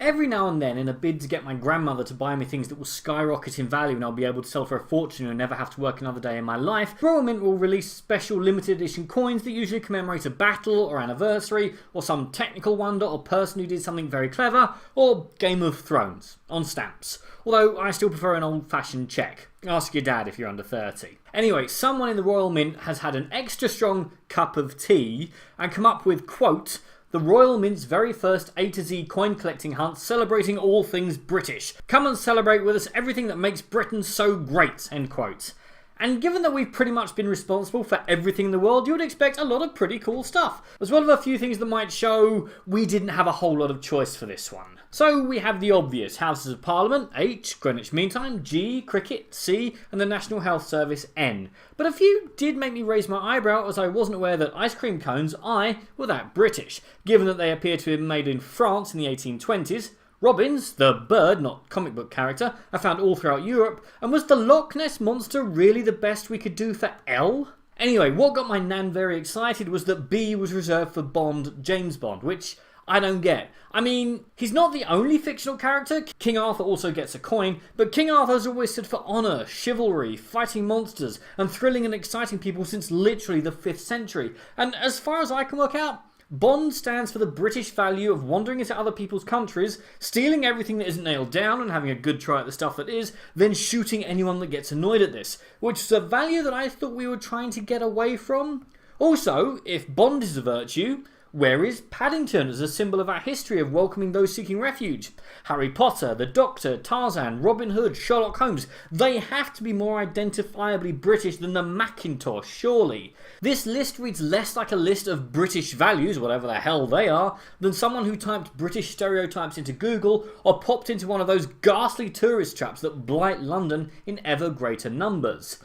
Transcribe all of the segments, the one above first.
Every now and then, in a bid to get my grandmother to buy me things that will skyrocket in value and I'll be able to sell for a fortune and never have to work another day in my life, Royal Mint will release special limited edition coins that usually commemorate a battle or anniversary, or some technical wonder or person who did something very clever, or Game of Thrones, on stamps. Although I still prefer an old-fashioned cheque. Ask your dad if you're under 30. Anyway, someone in the Royal Mint has had an extra strong cup of tea and come up with, quote, "The Royal Mint's very first A to Z coin collecting hunt celebrating all things British. Come and celebrate with us everything that makes Britain so great," end quote. And given that we've pretty much been responsible for everything in the world, you would expect a lot of pretty cool stuff, as well as a few things that might show we didn't have a whole lot of choice for this one. So we have the obvious: Houses of Parliament, H, Greenwich Mean Time, G, Cricket, C, and the National Health Service, N. But a few did make me raise my eyebrow, as I wasn't aware that ice cream cones, I, were that British, given that they appear to have been made in France in the 1820s. Robins, the bird, not comic book character, are found all throughout Europe, and was the Loch Ness Monster really the best we could do for L? Anyway, what got my nan very excited was that B was reserved for Bond, James Bond, which I don't get. I mean, he's not the only fictional character. King Arthur also gets a coin, but King Arthur's always stood for honour, chivalry, fighting monsters, and thrilling and exciting people since literally the 5th century. And as far as I can work out, Bond stands for the British value of wandering into other people's countries, stealing everything that isn't nailed down and having a good try at the stuff that is, then shooting anyone that gets annoyed at this, which is a value that I thought we were trying to get away from. Also, if Bond is a virtue, where is Paddington as a symbol of our history of welcoming those seeking refuge? Harry Potter, the Doctor, Tarzan, Robin Hood, Sherlock Holmes, they have to be more identifiably British than the Macintosh, surely. This list reads less like a list of British values, whatever the hell they are, than someone who typed British stereotypes into Google or popped into one of those ghastly tourist traps that blight London in ever greater numbers.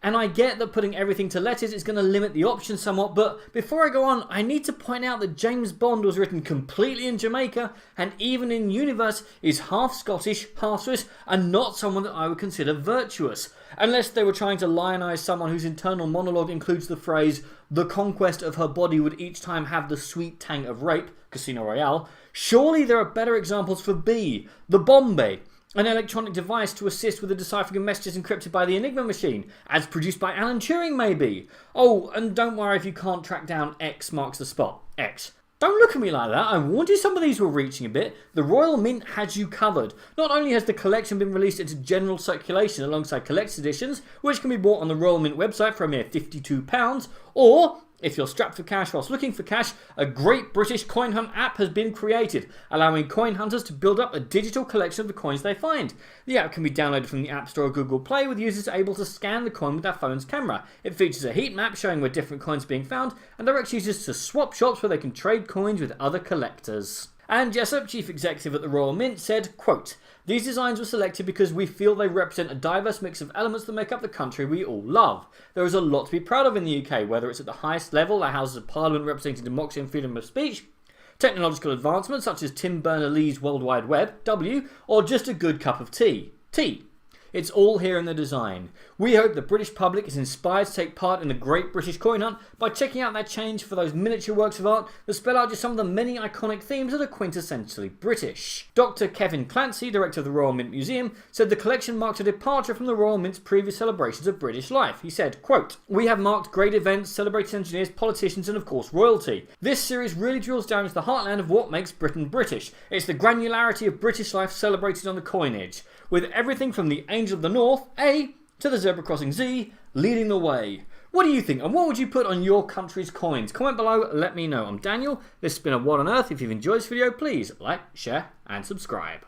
And I get that putting everything to letters is going to limit the options somewhat, but before I go on, I need to point out that James Bond was written completely in Jamaica, and even in universe is half Scottish, half Swiss, and not someone that I would consider virtuous. Unless they were trying to lionise someone whose internal monologue includes the phrase, "the conquest of her body would each time have the sweet tang of rape," Casino Royale. Surely there are better examples for B, the Bombay, an electronic device to assist with the deciphering of messages encrypted by the Enigma machine, as produced by Alan Turing maybe. Oh, and don't worry if you can't track down X marks the spot. X. Don't look at me like that, I warned you some of these were reaching a bit. The Royal Mint has you covered. Not only has the collection been released into general circulation alongside collector's editions, which can be bought on the Royal Mint website for a mere £52, or if you're strapped for cash whilst looking for cash, a great British coin hunt app has been created, allowing coin hunters to build up a digital collection of the coins they find. The app can be downloaded from the App Store or Google Play, with users able to scan the coin with their phone's camera. It features a heat map showing where different coins are being found, and directs users to swap shops where they can trade coins with other collectors. Anne Jessup, chief executive at the Royal Mint, said, quote, "These designs were selected because we feel they represent a diverse mix of elements that make up the country we all love. There is a lot to be proud of in the UK, whether it's at the highest level, our Houses of Parliament representing democracy and freedom of speech, technological advancements such as Tim Berners-Lee's World Wide Web, W, or just a good cup of tea, T. It's all here in the design. We hope the British public is inspired to take part in the Great British Coin Hunt by checking out their change for those miniature works of art that spell out just some of the many iconic themes that are quintessentially British." Dr. Kevin Clancy, director of the Royal Mint Museum, said the collection marked a departure from the Royal Mint's previous celebrations of British life. He said, quote, "We have marked great events, celebrated engineers, politicians and of course royalty. This series really drills down into the heartland of what makes Britain British. It's the granularity of British life celebrated on the coinage, with everything from the Angel of the North, A, to the zebra crossing, Z, leading the way." What do you think, and what would you put on your country's coins? Comment below, let me know. I'm Daniel, this has been A What on Earth. If you've enjoyed this video, please like, share and subscribe.